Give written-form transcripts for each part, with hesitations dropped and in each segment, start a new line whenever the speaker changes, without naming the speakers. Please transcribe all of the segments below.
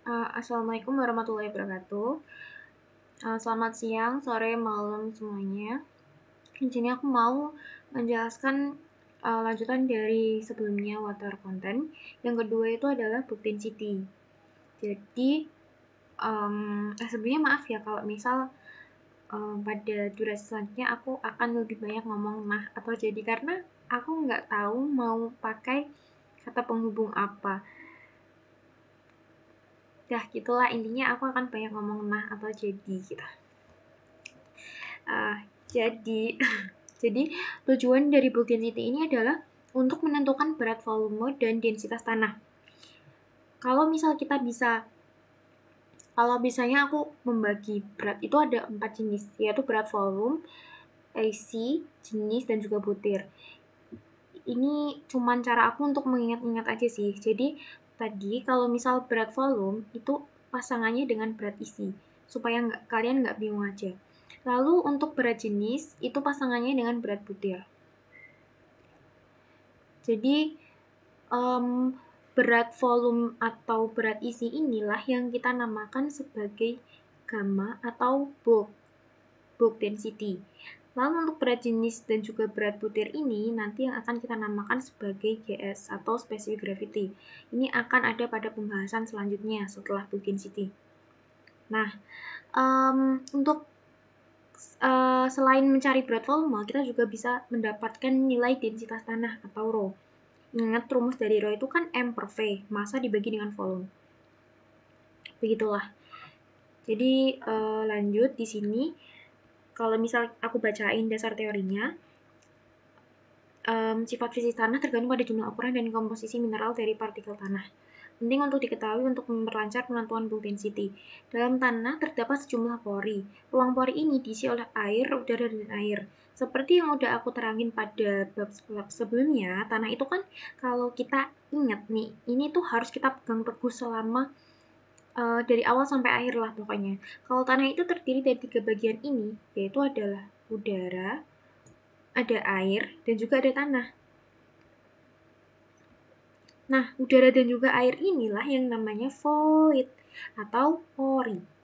Assalamualaikum warahmatullahi wabarakatuh. Selamat siang, sore, malam semuanya. Di sini aku mau menjelaskan lanjutan dari sebelumnya water content. Yang kedua itu adalah book density. Jadi sebelumnya maaf ya kalau misal pada durasi selanjutnya aku akan lebih banyak ngomong nah atau jadi karena aku nggak tahu mau pakai kata penghubung apa. Ya gitulah intinya aku akan banyak ngomong nah atau jadi gitu. Uh, jadi jadi tujuan dari bulk density ini adalah untuk menentukan berat volume dan densitas tanah. Kalau misalnya aku membagi berat itu ada 4 jenis, yaitu berat volume, AC, jenis, dan juga butir. Ini cuman cara aku untuk mengingat-ingat aja sih. Jadi tadi kalau misal berat volume itu pasangannya dengan berat isi, supaya kalian nggak bingung aja. Lalu untuk berat jenis itu pasangannya dengan berat butir. Jadi berat volume atau berat isi inilah yang kita namakan sebagai gamma atau bulk density. Lalu untuk berat jenis dan juga berat butir ini nanti yang akan kita namakan sebagai GS atau specific gravity. Ini akan ada pada pembahasan selanjutnya setelah bulk density. Nah, untuk selain mencari berat volume, kita juga bisa mendapatkan nilai densitas tanah atau Rho. Ingat rumus dari Rho itu kan M per V, massa dibagi dengan volume. Begitulah. Jadi lanjut di sini, kalau misal aku bacain dasar teorinya, sifat fisik tanah tergantung pada jumlah ukuran dan komposisi mineral dari partikel tanah. Penting untuk diketahui untuk memperlancar penentuan bulk density. Dalam tanah terdapat sejumlah pori. Ruang pori ini diisi oleh air, udara, dan air. Seperti yang udah aku terangin pada bab sebelumnya, tanah itu kan kalau kita ingat nih, ini tuh harus kita pegang teguh selama dari awal sampai akhir lah pokoknya. Kalau tanah itu terdiri dari 3 bagian ini, yaitu adalah udara, ada air, dan juga ada tanah. Nah, udara dan juga air inilah yang namanya void atau pori.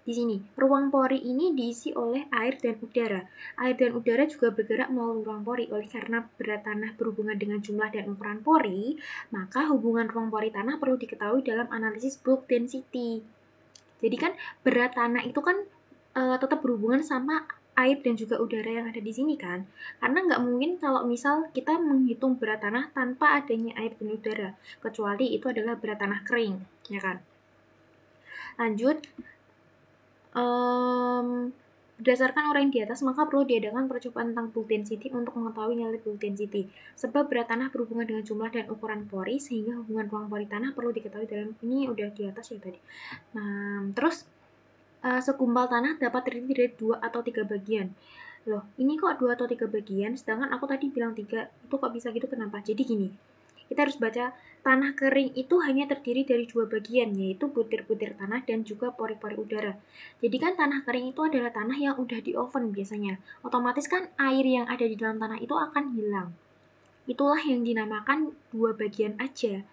Di sini, ruang pori ini diisi oleh air dan udara. Air dan udara juga bergerak melalui ruang pori. Oleh karena berat tanah berhubungan dengan jumlah dan ukuran pori, maka hubungan ruang pori tanah perlu diketahui dalam analisis bulk density. Jadi kan berat tanah itu kan tetap berhubungan sama air dan juga udara yang ada di sini kan. Karena nggak mungkin kalau misal kita menghitung berat tanah tanpa adanya air dan udara. Kecuali itu adalah berat tanah kering, ya kan. Lanjut, berdasarkan uraian di atas, maka perlu diadakan percobaan tentang bulk density untuk mengetahui nilai bulk density. Sebab berat tanah berhubungan dengan jumlah dan ukuran pori, sehingga hubungan ruang pori tanah perlu diketahui dalam ini udah di atas ya tadi. Nah, terus segumpal tanah dapat terdiri dari 2 atau 3 bagian. Loh, ini kok 2 atau 3 bagian, sedangkan aku tadi bilang 3, itu kok bisa gitu kenapa? Jadi gini, kita harus baca tanah kering itu hanya terdiri dari 2 bagian, yaitu butir-butir tanah dan juga pori-pori udara. Jadi kan tanah kering itu adalah tanah yang udah di oven biasanya. Otomatis kan air yang ada di dalam tanah itu akan hilang. Itulah yang dinamakan 2 bagian aja.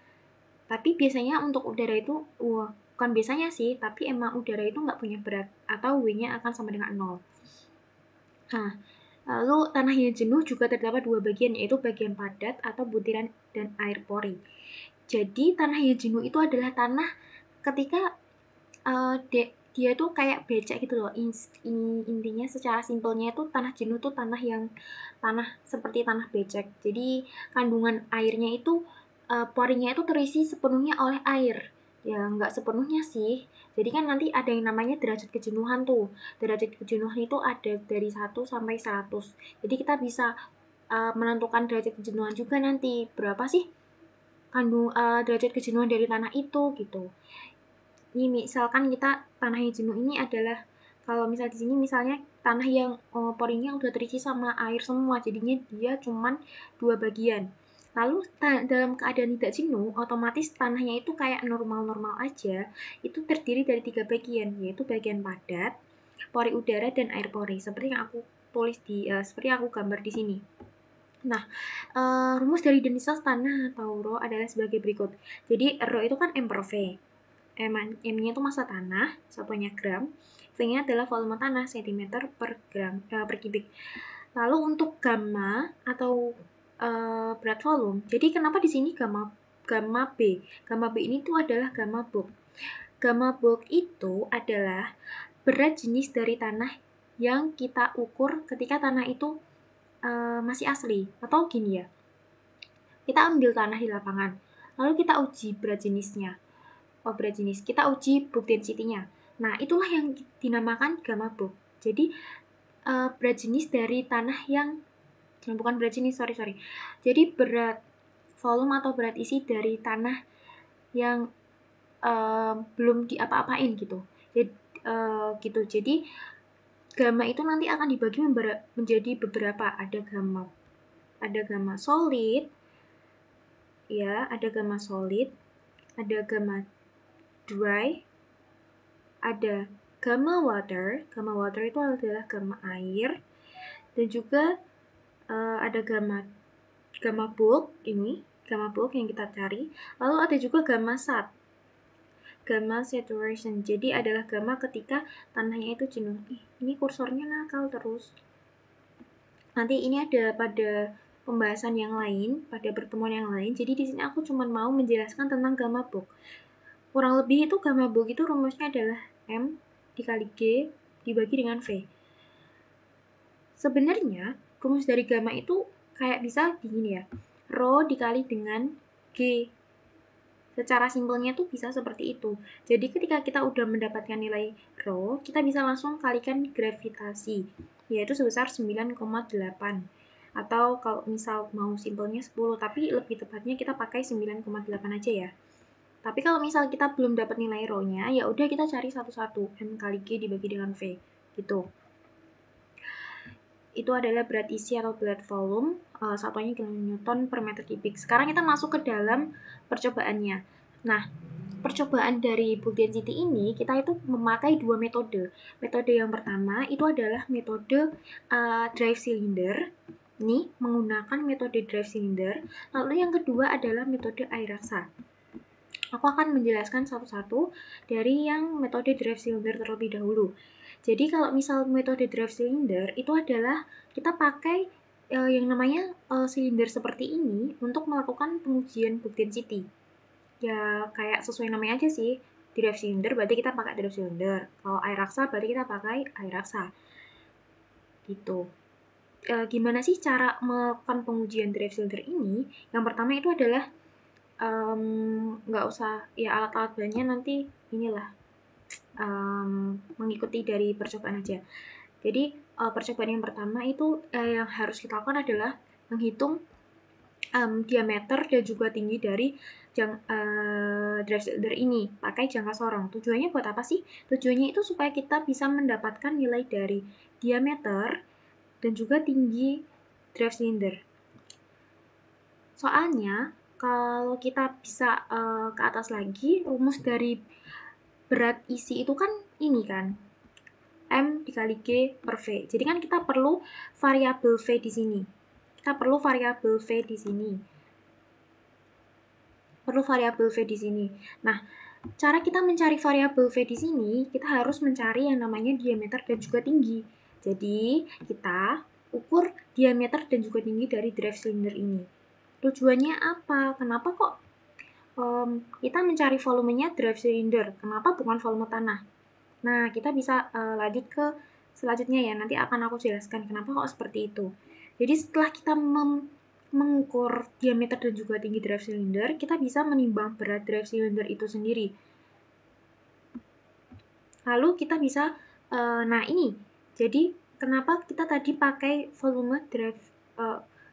Tapi biasanya untuk udara itu, bukan biasanya sih, tapi emang udara itu nggak punya berat, atau W-nya akan sama dengan 0. Nah, lalu tanah yang jenuh juga terdapat 2 bagian, yaitu bagian padat atau butiran dan air pori. Jadi tanah yang jenuh itu adalah tanah ketika dia tuh kayak becek gitu loh. Intinya secara simpelnya itu tanah jenuh tuh tanah seperti tanah becek. Jadi kandungan airnya itu porinya itu terisi sepenuhnya oleh air. Ya nggak sepenuhnya sih. Jadi kan nanti ada yang namanya derajat kejenuhan tuh. Derajat kejenuhan itu ada dari 1 sampai 100. Jadi kita bisa menentukan derajat kejenuhan juga nanti. Berapa sih derajat kejenuhan dari tanah itu gitu. Ini misalkan kita tanah yang jenuh ini adalah kalau misal di sini misalnya tanah yang porinya udah terisi sama air semua, jadinya dia cuman 2 bagian. Lalu dalam keadaan tidak jenuh, otomatis tanahnya itu kayak normal-normal aja. Itu terdiri dari 3 bagian, yaitu bagian padat, pori udara, dan air pori. Seperti yang aku tulis seperti yang aku gambar di sini. Nah, rumus dari densitas tanah atau Rho adalah sebagai berikut. Jadi Rho itu kan M per V. M-nya itu massa tanah, satuannya gram, V-nya adalah volume tanah, cm per kubik. Lalu untuk gamma atau berat volume, jadi kenapa di sini gamma B? Gamma B ini tuh adalah gamma bulk. Gamma bulk itu adalah berat jenis dari tanah yang kita ukur ketika tanah itu masih asli. Atau gini ya, kita ambil tanah di lapangan, lalu kita uji berat jenisnya. Berat jenis, kita uji bulk density-nya. Nah, itulah yang dinamakan gamma bulk. Jadi, berat jenis dari tanah yang, bukan berat jenis, sorry. Jadi, berat volume atau berat isi dari tanah yang belum diapa-apain gitu. Jadi, gamma itu nanti akan dibagi menjadi beberapa. Ada gamma solid, ya, ada gamma solid, ada gamma dry, ada gamma water. Gamma water itu adalah gamma air, dan juga ada gamma bulk, ini gamma bulk yang kita cari. Lalu ada juga gamma sat, gamma saturation. Jadi adalah gamma ketika tanahnya itu jenuh. Ini kursornya nakal terus. Nanti ini ada pada pembahasan yang lain, pada pertemuan yang lain. Jadi di sini aku cuma mau menjelaskan tentang gamma bulk. Kurang lebih itu gamma bulk itu rumusnya adalah M dikali G dibagi dengan V. Sebenarnya rumus dari gamma itu kayak bisa begini ya, rho dikali dengan G. Secara simpelnya tuh bisa seperti itu. Jadi ketika kita udah mendapatkan nilai rho, kita bisa langsung kalikan gravitasi, yaitu sebesar 9,8. Atau kalau misal mau simpelnya 10, tapi lebih tepatnya kita pakai 9,8 aja ya. Tapi kalau misal kita belum dapat nilai rho-nya, ya udah kita cari satu-satu, M kali G dibagi dengan V, gitu. Itu adalah berat isi atau berat volume, satuannya kilonewton per meter kubik. Sekarang kita masuk ke dalam percobaannya. Nah, percobaan dari bulk density ini, kita itu memakai dua metode. Metode yang pertama itu adalah metode drive cylinder. Ini menggunakan metode drive cylinder. Lalu yang kedua adalah metode air raksa. Aku akan menjelaskan satu-satu dari yang metode drive cylinder terlebih dahulu. Jadi kalau misal metode drive cylinder itu adalah kita pakai yang namanya silinder seperti ini untuk melakukan pengujian bulk density. Ya kayak sesuai namanya aja sih. Drive cylinder berarti kita pakai drive cylinder. Kalau air raksa berarti kita pakai air raksa. Gitu. Gimana sih cara melakukan pengujian drive cylinder ini? Yang pertama itu adalah nggak usah ya, alat-alat bahannya nanti inilah mengikuti dari percobaan aja. Jadi percobaan yang pertama itu yang harus kita lakukan adalah menghitung diameter dan juga tinggi dari drive cylinder ini pakai jangka sorong. Tujuannya buat apa sih? Tujuannya itu supaya kita bisa mendapatkan nilai dari diameter dan juga tinggi drive cylinder. Soalnya kalau kita bisa ke atas lagi, rumus dari berat isi itu kan ini kan, M dikali G per V. Jadi kan kita perlu variabel V di sini. Nah, cara kita mencari variabel V di sini, kita harus mencari yang namanya diameter dan juga tinggi. Jadi, kita ukur diameter dan juga tinggi dari drive cylinder ini. Tujuannya apa? Kenapa kok kita mencari volumenya drive cylinder? Kenapa bukan volume tanah? Nah, kita bisa lanjut ke selanjutnya ya. Nanti akan aku jelaskan kenapa kok seperti itu. Jadi setelah kita mengukur diameter dan juga tinggi drive cylinder, kita bisa menimbang berat drive cylinder itu sendiri. Lalu kita bisa, nah ini, jadi kenapa kita tadi pakai volume drive,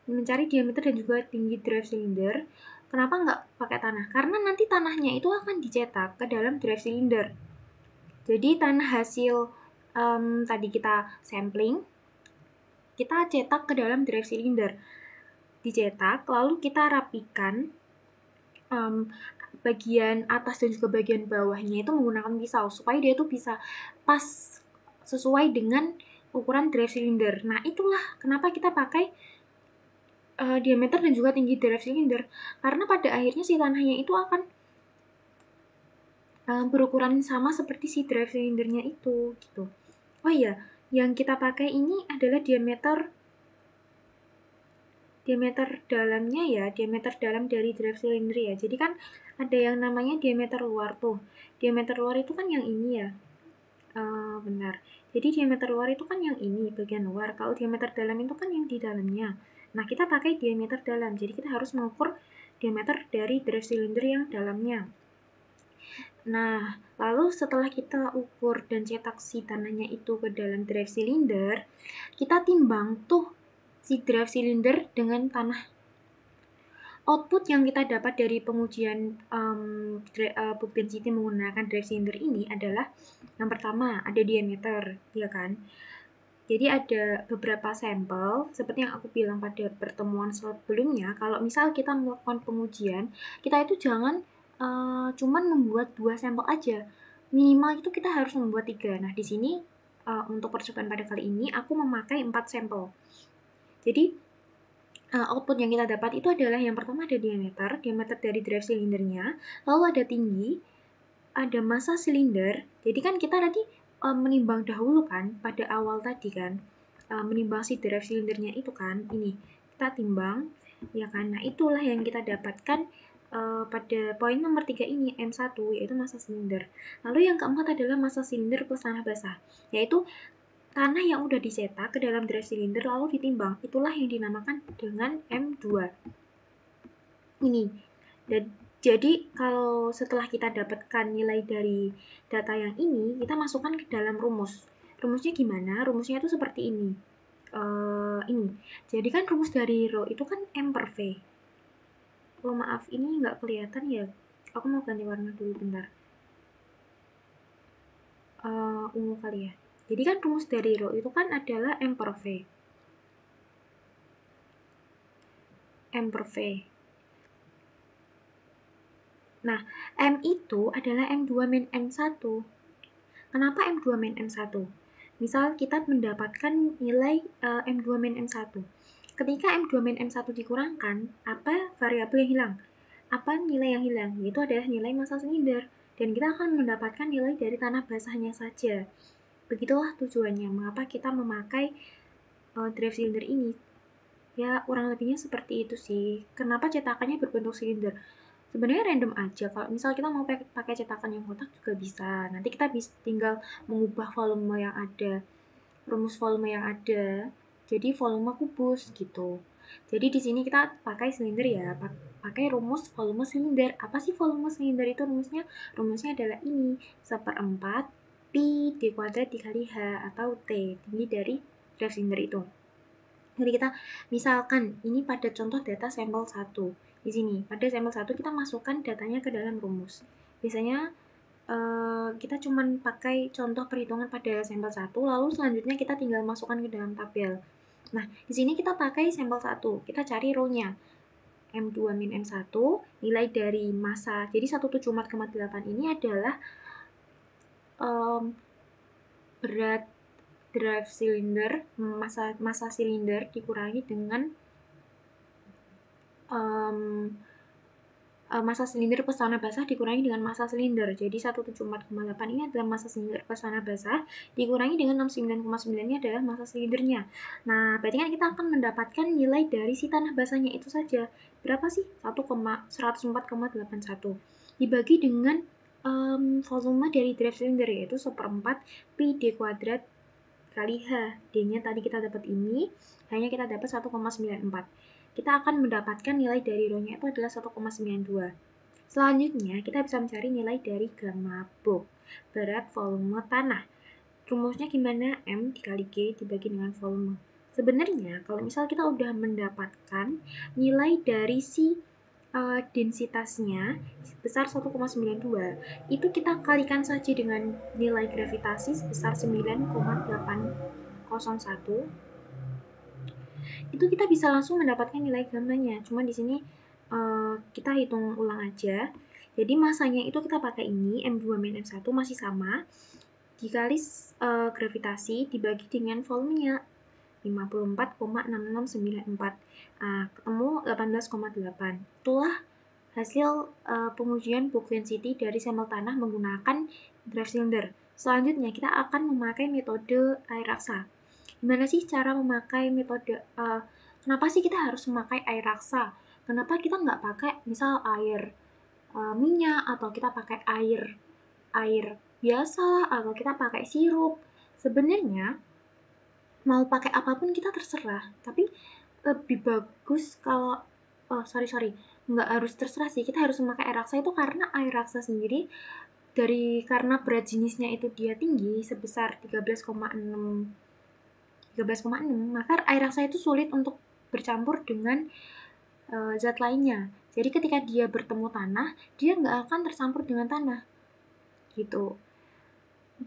mencari diameter dan juga tinggi drive cylinder, kenapa nggak pakai tanah? Karena nanti tanahnya itu akan dicetak ke dalam drive cylinder. Jadi tanah hasil tadi kita sampling, kita cetak ke dalam drive cylinder. Dicetak, lalu kita rapikan bagian atas dan juga bagian bawahnya itu menggunakan pisau supaya dia itu bisa pas sesuai dengan ukuran drive cylinder. Nah, itulah kenapa kita pakai diameter dan juga tinggi drive cylinder, karena pada akhirnya si tanahnya itu akan berukuran sama seperti si drive silindernya itu gitu. Oh iya, yang kita pakai ini adalah diameter dalamnya ya, diameter dalam dari drive cylinder ya. Jadi kan ada yang namanya diameter luar tuh. Diameter luar itu kan yang ini ya. Benar. Jadi diameter luar itu kan yang ini, bagian luar. Kalau diameter dalam itu kan yang di dalamnya. Nah, kita pakai diameter dalam. Jadi kita harus mengukur diameter dari drive cylinder yang dalamnya. Nah, lalu setelah kita ukur dan cetak si tanahnya itu ke dalam drive cylinder, kita timbang tuh si drive cylinder dengan tanah. Output yang kita dapat dari pengujian bulk density menggunakan drive cylinder ini adalah yang pertama ada diameter, ya kan? Jadi ada beberapa sampel, seperti yang aku bilang pada pertemuan sebelumnya, kalau misal kita melakukan pengujian, kita itu jangan cuman membuat 2 sampel aja. Minimal itu kita harus membuat 3. Nah, di sini untuk percobaan pada kali ini aku memakai 4 sampel. Jadi output yang kita dapat itu adalah yang pertama ada diameter dari drive silindernya, lalu ada tinggi, ada massa silinder. Jadi kan kita tadi menimbang dahulu kan pada awal tadi kan, menimbang si drive silindernya itu kan, ini kita timbang, ya kan. Nah, itulah yang kita dapatkan pada poin nomor 3 ini, M1, yaitu massa silinder. Lalu yang keempat adalah massa silinder plus tanah basah, yaitu tanah yang udah dicetak ke dalam drive cylinder lalu ditimbang. Itulah yang dinamakan dengan M2. Ini. Dan jadi kalau setelah kita dapatkan nilai dari data yang ini, kita masukkan ke dalam rumus. Rumusnya gimana? Rumusnya itu seperti ini. Ini. Jadi kan rumus dari rho itu kan M per V. Oh maaf, ini nggak kelihatan ya. Aku mau ganti warna dulu bentar. Ungu kali ya. Jadi kan rumus dari rho itu kan adalah M per V. M per V. Nah, M itu adalah M2 min M1. Kenapa M2 min M1? Misal kita mendapatkan nilai M2 min M1. Ketika M2 min M1 dikurangkan, apa variabel yang hilang? Apa nilai yang hilang? Yaitu adalah nilai massa silinder. Dan kita akan mendapatkan nilai dari tanah basahnya saja. Begitulah tujuannya, mengapa kita memakai drive cylinder ini. Ya, kurang lebihnya seperti itu sih. Kenapa cetakannya berbentuk silinder? Sebenarnya random aja. Kalau misal kita mau pakai cetakan yang kotak juga bisa. Nanti kita bisa tinggal mengubah volume yang ada, rumus volume yang ada, jadi volume kubus gitu. Jadi di sini kita pakai silinder ya, pakai rumus volume silinder. Apa sih volume silinder itu rumusnya? Rumusnya adalah ini, 1/4 pi d kuadrat dikali h atau t, tinggi dari drive silinder itu. Jadi kita misalkan ini pada contoh data sampel 1. Di sini pada sampel 1 kita masukkan datanya ke dalam rumus. Biasanya kita cuman pakai contoh perhitungan pada sampel 1, lalu selanjutnya kita tinggal masukkan ke dalam tabel. Nah, di sini kita pakai sampel 1. Kita cari rho-nya. M2 min M1, nilai dari massa. Jadi 174,8 ini adalah berat drive cylinder, massa silinder dikurangi dengan massa silinder plus tanah basah dikurangi dengan massa silinder. Jadi 174,8 ini adalah massa silinder plus tanah basah dikurangi dengan 69,9 ini adalah massa silindernya. Nah, berarti kan kita akan mendapatkan nilai dari si tanah basahnya itu saja. Berapa sih? 104,81 dibagi dengan volume dari drive cylinder, yaitu 1/4 pi d kuadrat kali h. D-nya tadi kita dapat ini, hanya kita dapat 1,94. Kita akan mendapatkan nilai dari rho-nya itu adalah 1,92. Selanjutnya, kita bisa mencari nilai dari gamma bulk, berat volume tanah. Rumusnya gimana? M dikali G dibagi dengan volume. Sebenarnya, kalau misal kita udah mendapatkan nilai dari si densitasnya sebesar 1,92, itu kita kalikan saja dengan nilai gravitasi sebesar 9,801. Itu kita bisa langsung mendapatkan nilai gammanya. Cuma di sini kita hitung ulang aja. Jadi masanya itu kita pakai ini, M2 min M1 masih sama, dikali gravitasi dibagi dengan volumenya 54,6694. Ketemu 18,8. Itulah hasil pengujian bulk density dari sampel tanah menggunakan draft cylinder. Selanjutnya kita akan memakai metode air raksa. Gimana sih cara memakai metode kenapa sih kita harus memakai air raksa? Kenapa kita nggak pakai misal air minyak, atau kita pakai air biasa, atau kita pakai sirup? Sebenarnya mau pakai apapun kita terserah, tapi lebih bagus kalau nggak harus terserah sih, kita harus memakai air raksa itu karena air raksa sendiri karena berat jenisnya itu dia tinggi sebesar 13,6, maka air raksa itu sulit untuk bercampur dengan zat lainnya. Jadi ketika dia bertemu tanah, dia nggak akan tercampur dengan tanah gitu.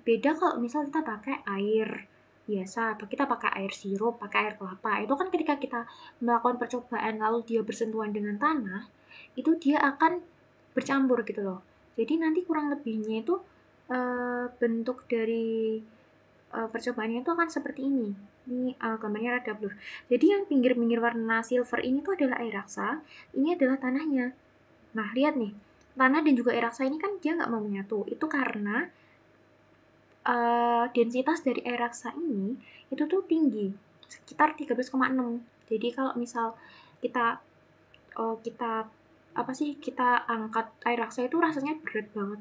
Beda kalau misal kita pakai air biasa, atau kita pakai air sirup, pakai air kelapa, itu kan ketika kita melakukan percobaan lalu dia bersentuhan dengan tanah, itu dia akan bercampur gitu loh. Jadi nanti kurang lebihnya itu bentuk dari percobaannya itu akan seperti ini. Ini gambarnya rada blur. Jadi yang pinggir-pinggir warna silver ini tuh adalah air raksa, ini adalah tanahnya. Nah, lihat nih, tanah dan juga air raksa ini kan dia nggak mau menyatu. Itu karena densitas dari air raksa ini itu tuh tinggi, sekitar 13,6. Jadi kalau misal kita kita angkat air raksa itu rasanya berat banget,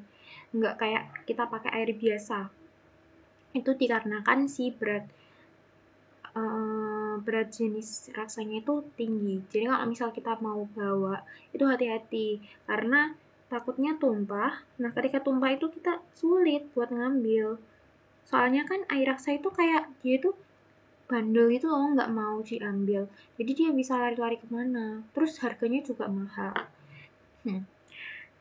nggak kayak kita pakai air biasa. Itu dikarenakan si berat jenis raksanya itu tinggi. Jadi kalau misal kita mau bawa itu hati-hati karena takutnya tumpah. Nah, ketika tumpah itu kita sulit buat ngambil. Soalnya kan air raksa itu kayak dia itu bandel itu loh, nggak mau diambil. Jadi dia bisa lari-lari kemana. Terus harganya juga mahal.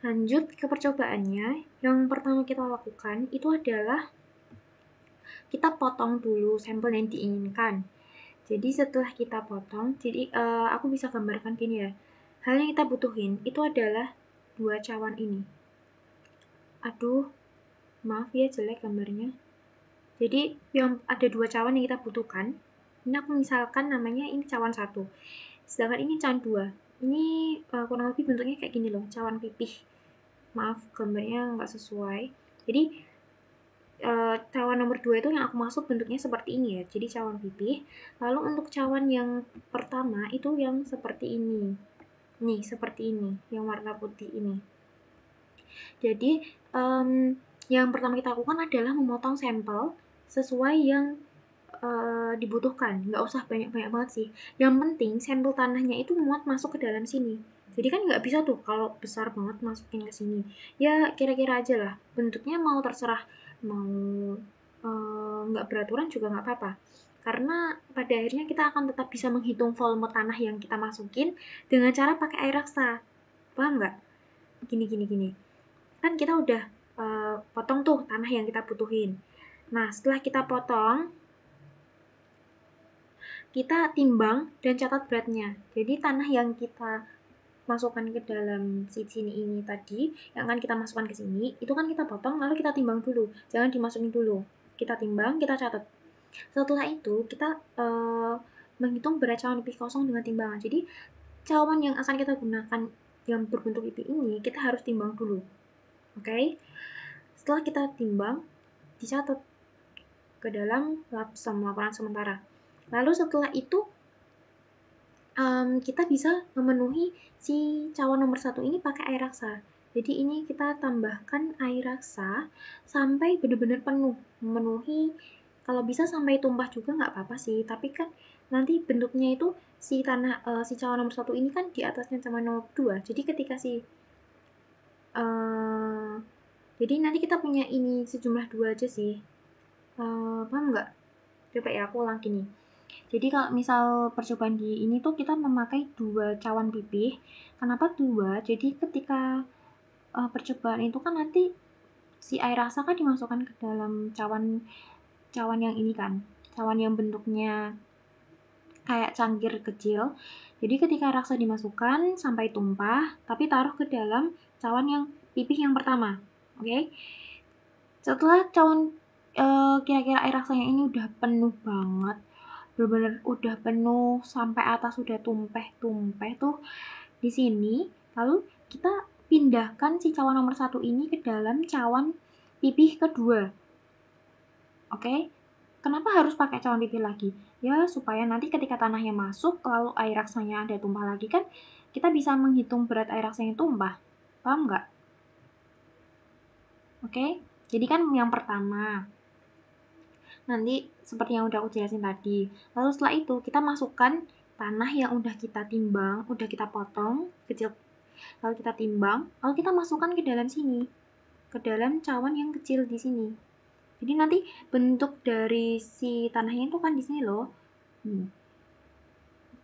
Lanjut ke percobaannya. Yang pertama kita lakukan itu adalah kita potong dulu sampel yang diinginkan. Jadi setelah kita potong, aku bisa gambarkan gini ya. Hal yang kita butuhin itu adalah 2 cawan ini. Aduh, maaf ya jelek gambarnya. Jadi yang ada 2 cawan yang kita butuhkan. Ini aku misalkan namanya ini cawan 1. Sedangkan ini cawan 2. Ini kurang lebih bentuknya kayak gini loh, cawan pipih. Maaf gambarnya nggak sesuai. Jadi cawan nomor 2 itu yang aku maksud bentuknya seperti ini ya. Jadi cawan pipih. Lalu untuk cawan yang pertama itu yang seperti ini. Nih, seperti ini, yang warna putih ini. Jadi yang pertama kita lakukan adalah memotong sampel sesuai yang dibutuhkan. Nggak usah banyak-banyak banget sih. Yang penting sampel tanahnya itu muat masuk ke dalam sini. Jadi kan nggak bisa tuh kalau besar banget masukin ke sini. Ya kira-kira aja lah. Bentuknya mau terserah, mau nggak beraturan juga nggak apa-apa. Karena pada akhirnya kita akan tetap bisa menghitung volume tanah yang kita masukin dengan cara pakai air raksa. Paham nggak? Gini. Kan kita udah potong tuh tanah yang kita butuhin. Nah, setelah kita potong, kita timbang dan catat beratnya. Jadi tanah yang kita masukkan ke dalam sini ini tadi, yang akan kita masukkan ke sini, itu kan kita potong lalu kita timbang dulu. Jangan dimasukin dulu. Kita timbang, kita catat. Setelah itu kita menghitung berat cawan pipih kosong dengan timbangan. Jadi cawan yang akan kita gunakan yang berbentuk pipih ini kita harus timbang dulu. Oke? Setelah kita timbang, dicatat ke dalam laporan sementara. Lalu setelah itu kita bisa memenuhi si cawan nomor 1 ini pakai air raksa. Jadi ini kita tambahkan air raksa sampai benar-benar penuh, memenuhi. Kalau bisa sampai tumpah juga nggak apa-apa sih, tapi kan nanti bentuknya itu si cawan nomor 1 ini kan di atasnya cawan nomor 2. Jadi ketika jadi nanti kita punya ini sejumlah 2 aja sih. Paham nggak? Coba ya aku ulang gini. Jadi kalau misal percobaan di ini tuh kita memakai 2 cawan pipih. Kenapa 2? Jadi ketika percobaan itu kan nanti si air raksa kan dimasukkan ke dalam cawan yang ini kan. Cawan yang bentuknya kayak cangkir kecil. Jadi ketika raksa dimasukkan sampai tumpah, tapi taruh ke dalam cawan yang pipih yang pertama. Oke? Setelah cawan kira-kira air raksanya ini udah penuh banget, bener-bener udah penuh sampai atas udah tumpeh tuh di sini, lalu kita pindahkan si cawan nomor 1 ini ke dalam cawan pipih kedua. Oke? Kenapa harus pakai cawan pipih lagi? Ya, supaya nanti ketika tanahnya masuk, lalu air raksanya ada tumpah lagi kan, kita bisa menghitung berat air raksa yang tumpah. Paham nggak? Oke? Jadi kan yang pertama, nanti seperti yang udah aku jelasin tadi. Lalu setelah itu, kita masukkan tanah yang udah kita timbang, udah kita potong kecil, lalu kita timbang, lalu kita masukkan ke dalam sini, ke dalam cawan yang kecil di sini. Jadi nanti bentuk dari si tanahnya itu kan di sini loh.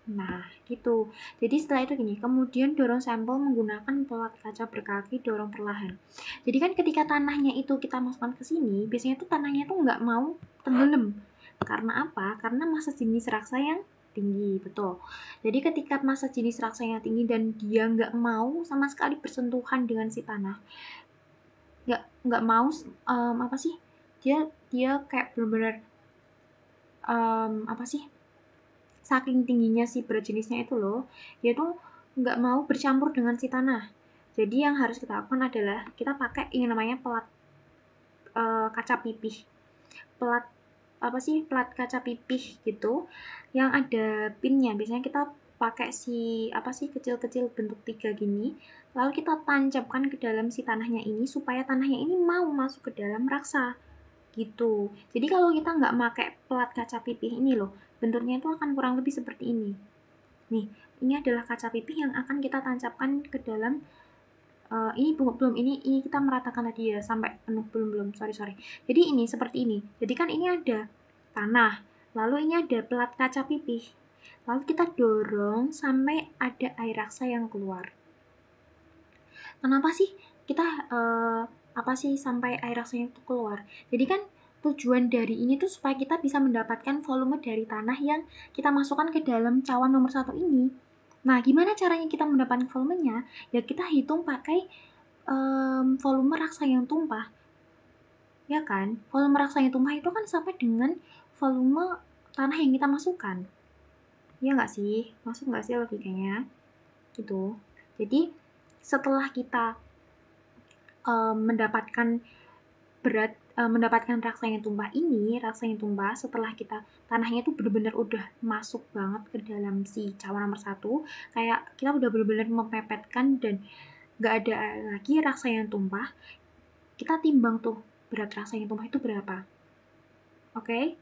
Nah, gitu. Jadi setelah itu gini, kemudian dorong sampel menggunakan pelat kaca berkaki dorong perlahan. Jadi kan ketika tanahnya itu kita masukkan ke sini, biasanya tuh tanahnya tuh nggak mau tenggelam. Karena apa? Karena massa jenis raksa yang tinggi, betul. Jadi ketika massa jenis raksa yang tinggi dan dia nggak mau sama sekali bersentuhan dengan si tanah, nggak mau apa sih? Dia kayak benar-benar apa sih? Saking tingginya si berat jenisnya itu loh, dia tuh nggak mau bercampur dengan si tanah. Jadi yang harus kita lakukan adalah kita pakai yang namanya pelat kaca pipih. Pelat pelat kaca pipih gitu yang ada pinnya. Biasanya kita pakai si kecil-kecil bentuk 3 gini, lalu kita tancapkan ke dalam si tanahnya ini supaya tanahnya ini mau masuk ke dalam raksa gitu. Jadi kalau kita nggak pakai pelat kaca pipih ini loh, bentuknya itu akan kurang lebih seperti ini. Nih, ini adalah kaca pipih yang akan kita tancapkan ke dalam ini kita meratakan tadi ya sampai penuh belum sorry. Jadi ini seperti ini. Jadi kan ini ada tanah, lalu ini ada pelat kaca pipih. Lalu kita dorong sampai ada air raksa yang keluar. Kenapa sih kita sampai air raksanya itu keluar? Jadi kan tujuan dari ini tuh supaya kita bisa mendapatkan volume dari tanah yang kita masukkan ke dalam cawan nomor 1 ini. Nah, gimana caranya kita mendapatkan volumenya? Ya kita hitung pakai volume raksa yang tumpah. Ya kan? Volume raksa yang tumpah itu kan sama dengan volume tanah yang kita masukkan. Iya nggak sih? Masuk nggak sih logikanya? Gitu. Jadi, setelah kita mendapatkan raksa yang tumpah setelah kita tanahnya itu benar-benar udah masuk banget ke dalam si cawan nomor 1, kayak kita udah benar-benar mempepetkan dan gak ada lagi raksa yang tumpah. Kita timbang tuh berat raksa yang tumpah itu berapa. Oke?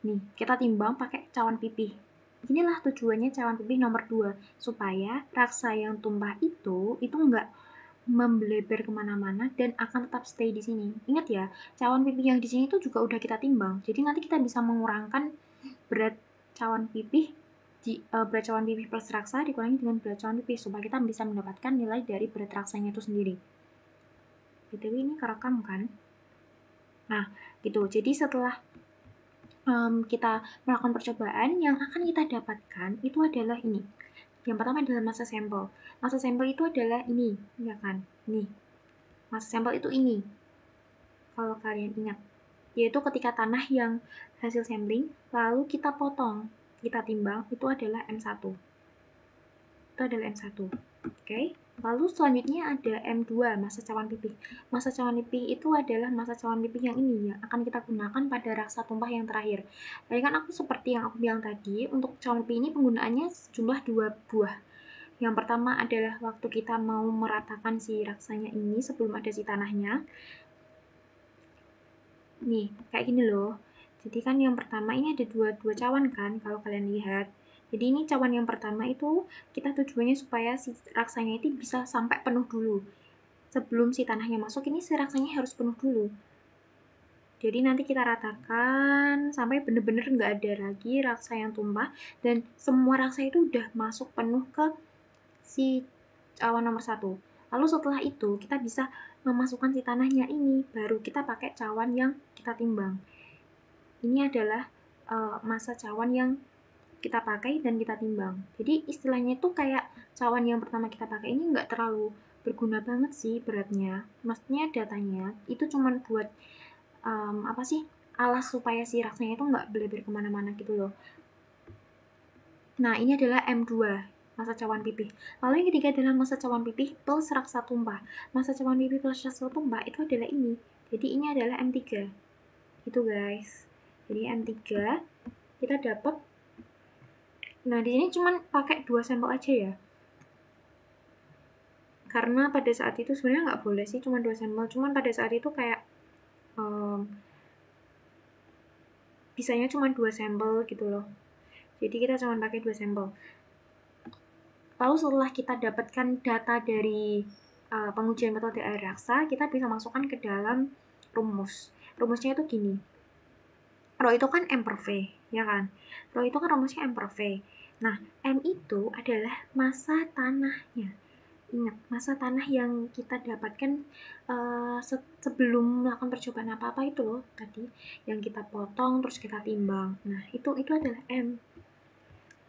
Nih, kita timbang pakai cawan pipih. Inilah tujuannya cawan pipih nomor 2, supaya raksa yang tumpah itu nggak membleber kemana-mana dan akan tetap stay di sini. Ingat ya, cawan pipih yang di sini tuh juga udah kita timbang. Jadi nanti kita bisa mengurangkan berat cawan pipih berat cawan pipih plus raksa dikurangi dengan berat cawan pipih supaya kita bisa mendapatkan nilai dari berat raksanya itu sendiri. BTW ini kerekam kan? Nah, gitu. Jadi setelah kita melakukan percobaan, yang akan kita dapatkan itu adalah ini. Yang pertama adalah massa sampel. Massa sampel itu adalah ini, ya kan? Nih, massa sampel itu ini. Kalau kalian ingat, yaitu ketika tanah yang hasil sampling, lalu kita potong, kita timbang, itu adalah M1. Itu adalah M1. Oke? Lalu selanjutnya ada M2, massa cawan pipih. Massa cawan pipih itu adalah massa cawan pipih yang ini, yang akan kita gunakan pada raksa tumpah yang terakhir. Tadi kan seperti yang aku bilang tadi, untuk cawan pipih ini penggunaannya sejumlah 2 buah. Yang pertama adalah waktu kita mau meratakan si raksanya ini sebelum ada si tanahnya. Nih, kayak gini loh. Jadi kan yang pertama ini ada dua cawan kan, kalau kalian lihat. Jadi ini cawan yang pertama itu kita tujuannya supaya si raksanya itu bisa sampai penuh dulu. Sebelum si tanahnya masuk, ini si raksanya harus penuh dulu. Jadi nanti kita ratakan sampai bener-bener nggak ada lagi raksa yang tumpah dan semua raksa itu udah masuk penuh ke si cawan nomor 1. Lalu setelah itu kita bisa memasukkan si tanahnya ini, baru kita pakai cawan yang kita timbang. Ini adalah massa cawan yang kita pakai dan kita timbang. Jadi istilahnya itu kayak cawan yang pertama kita pakai ini nggak terlalu berguna banget sih beratnya. Maksudnya datanya itu cuma buat alas supaya si raksanya itu nggak beleber kemana-mana gitu loh. Nah, ini adalah M2. massa cawan pipih. Lalu yang ketiga adalah massa cawan pipih plus raksa tumpah. Massa cawan pipih plus raksa tumpah itu adalah ini. Jadi ini adalah M3. Itu guys. Jadi M3 kita dapat. Nah, di sini cuman pakai 2 sampel aja ya. Karena pada saat itu sebenarnya nggak boleh sih cuma 2 sampel, cuman pada saat itu kayak bisanya cuma 2 sampel gitu loh. Jadi kita cuma pakai 2 sampel. Lalu setelah kita dapatkan data dari pengujian metode air raksa, kita bisa masukkan ke dalam rumus. Rumusnya itu gini. Rho itu kan M per V, ya kan? Rho itu kan rumusnya M per V. Nah, M itu adalah massa tanahnya. Ingat, massa tanah yang kita dapatkan sebelum melakukan percobaan apa-apa itu loh tadi, yang kita potong terus kita timbang. Nah, itu adalah M.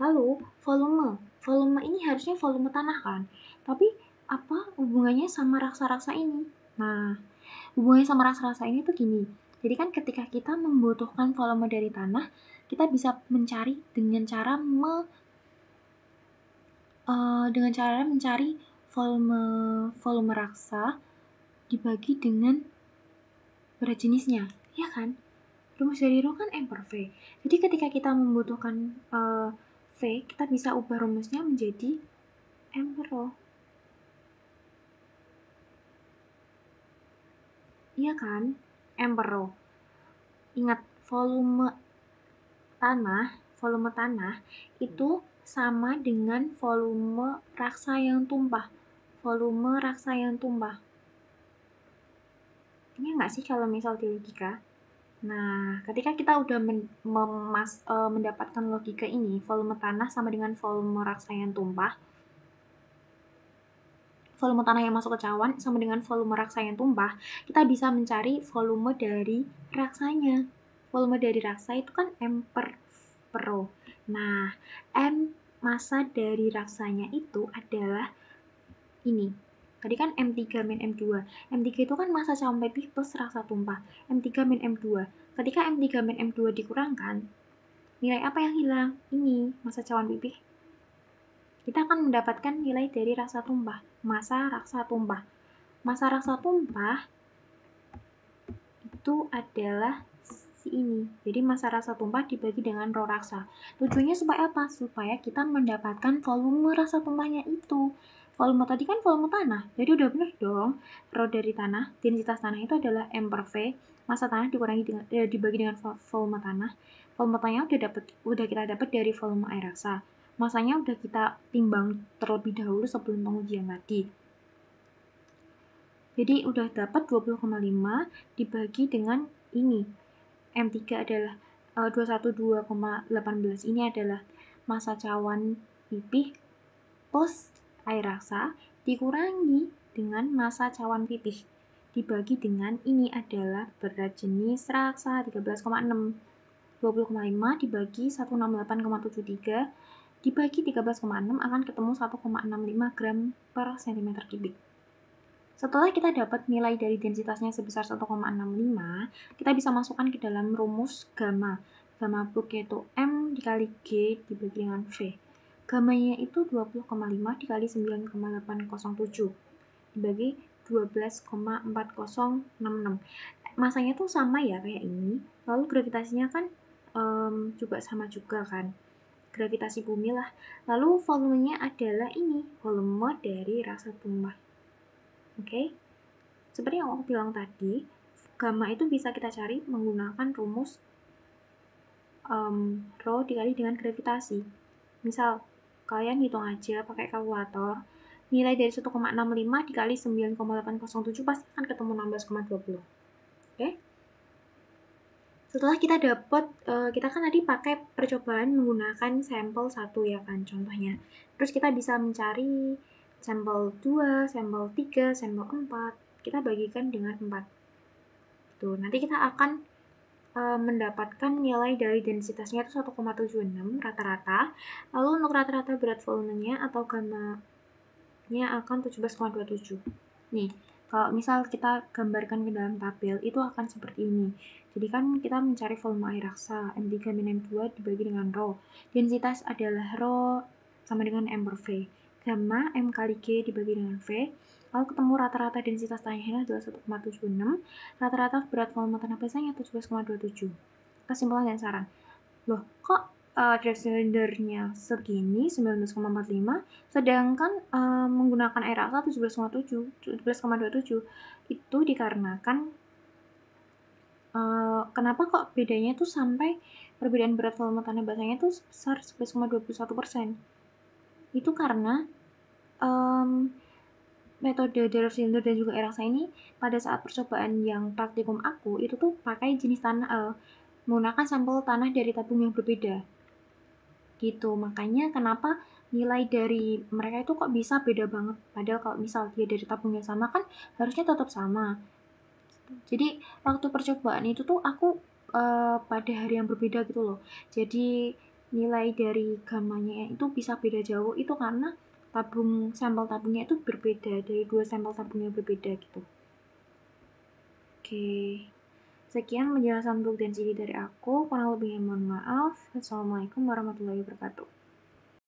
Lalu volume ini harusnya volume tanah kan, tapi apa hubungannya sama raksa-raksa ini? Nah, hubungannya sama raksa-raksa ini tuh gini. Jadi kan ketika kita membutuhkan volume dari tanah, kita bisa mencari dengan cara mencari volume raksa dibagi dengan berat jenisnya, ya kan? Rumus dari Rho kan M per V. Jadi ketika kita membutuhkan V, kita bisa ubah rumusnya menjadi M per Rho. Iya kan? M per Rho. Ingat, volume tanah itu sama dengan volume raksa yang tumpah. Volume raksa yang tumpah. Ini enggak sih kalau misal di logika? Nah, ketika kita udah mendapatkan logika ini, volume tanah sama dengan volume raksa yang tumpah, volume tanah yang masuk ke cawan sama dengan volume raksa yang tumpah, kita bisa mencari volume dari raksanya. Volume dari raksa itu kan M per Rho. Nah, M massa dari raksanya itu adalah ini. Tadi kan M3 min M2. M3 itu kan massa cawan pipih plus raksa tumpah. M3 min M2. Ketika M3 min M2 dikurangkan, nilai apa yang hilang? Ini, massa cawan pipih. Kita akan mendapatkan nilai dari raksa tumpah. Massa raksa tumpah. Massa raksa tumpah itu adalah si ini. Jadi massa raksa tumpah dibagi dengan rho raksa. Tujuannya supaya apa? Supaya kita mendapatkan volume raksa tumpahnya itu. Volume tadi kan volume tanah, jadi udah bener dong. Rho dari tanah, densitas tanah itu adalah M per V. Massa tanah dibagi dengan volume tanah. Volume tanahnya udah kita dapat dari volume air raksa. Masanya udah kita timbang terlebih dahulu sebelum pengujian tadi. Jadi udah dapat 20,5 dibagi dengan ini. M3 adalah 212,18. Ini adalah massa cawan pipih plus air raksa dikurangi dengan massa cawan pipih dibagi dengan ini adalah berat jenis raksa 13,6. 20,5 dibagi 168,73 dibagi 13,6 akan ketemu 1,65 gram per cm kubik. Setelah kita dapat nilai dari densitasnya sebesar 1,65, kita bisa masukkan ke dalam rumus gamma. Gamma book yaitu M dikali G dibagi dengan V. Gammanya itu 20,5 dikali 9,807 dibagi 12,4066. Masanya tuh sama ya kayak ini. Lalu gravitasinya kan juga sama juga kan. Gravitasi bumi lah. Lalu volumenya adalah ini, volume dari raksa tumpah. Oke. Seperti yang aku bilang tadi, gamma itu bisa kita cari menggunakan rumus rho dikali dengan gravitasi. Misal, kalian hitung aja pakai kalkulator, nilai dari 1,65 dikali 9,807 pasti akan ketemu 16,20. Oke? Setelah kita dapat, kita kan tadi pakai percobaan menggunakan sampel 1 ya kan contohnya. Terus kita bisa mencari sampel 2, sampel 3, sampel 4. Kita bagikan dengan 4. Tuh, nanti kita akan mendapatkan nilai dari densitasnya itu 1,76 rata-rata. Lalu untuk rata-rata berat volumenya atau gammanya akan 17,27. Nih, kalau misal kita gambarkan ke dalam tabel itu akan seperti ini. Jadi kan kita mencari volume air raksa M3 min M2 dibagi dengan rho. Densitas adalah rho sama dengan M per V. Gamma M kali G dibagi dengan V, lalu ketemu rata-rata densitas tanahnya adalah 1,76, rata-rata berat volume tanah basahnya 17,27. Kesimpulan dan saran. Loh, kok draft silindernya segini 19,45 sedangkan menggunakan air asal 17,27 itu dikarenakan kenapa kok bedanya tuh sampai perbedaan berat volume tanah basahnya tuh sebesar 11,21%. Itu karena metode draft cylinder dan juga air asal ini pada saat percobaan yang praktikum aku itu tuh pakai jenis tanah menggunakan sampel tanah dari tabung yang berbeda gitu. Makanya kenapa nilai dari mereka itu kok bisa beda banget, padahal kalau misal dia dari tabung yang sama kan harusnya tetap sama. Jadi waktu percobaan itu tuh aku pada hari yang berbeda gitu loh. Jadi nilai dari gamanya itu bisa beda jauh itu karena sampel tabungnya itu berbeda, dari 2 sampel tabungnya berbeda gitu. Oke. Sekian penjelasan untuk density dari aku. Kurang lebihnya mohon maaf. Assalamualaikum warahmatullahi wabarakatuh.